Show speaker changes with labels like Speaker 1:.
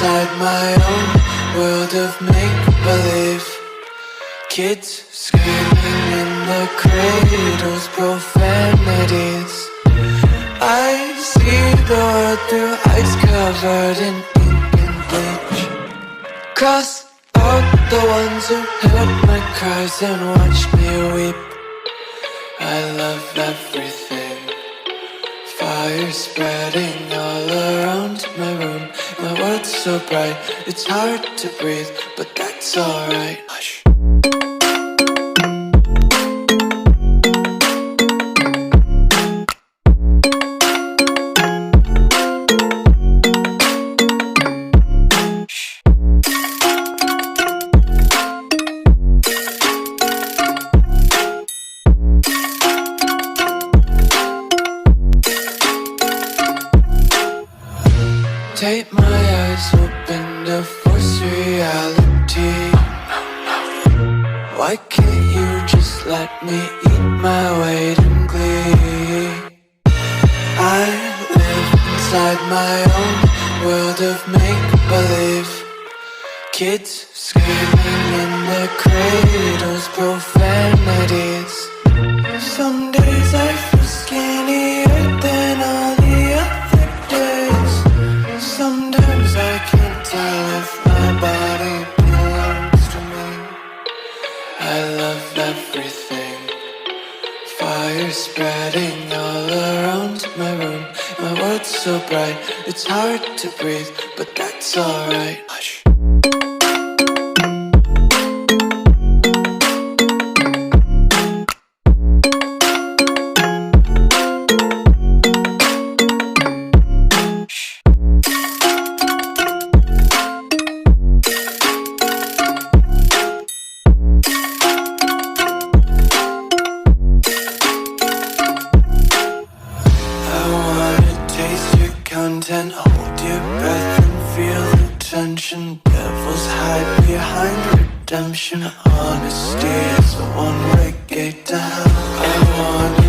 Speaker 1: inside my own world of make-believe. Kids screaming in the cradles, profanities. I see the world through ice covered in ink and bleach. Cross out the ones who heard my cries and watched me weep. I love everything. Fire spreading all around my room. My world's so bright, it's hard to breathe, but that's alright. Hush. Take my eyes open to force reality. Why can't you just let me eat my weight in glee? I live inside my own world of make-believe. Kids screaming in their cradles, profanities. Some days I feel skinnier than all the other days. Sometimes I can't tell if my body belongs to me. I love everything. Fire spreading all around my room. My world's so bright, it's hard to breathe, but that's alright. Hush. Content, hold your breath and feel the tension. Devils hide behind redemption. Honesty is a one-way gate to hell. I want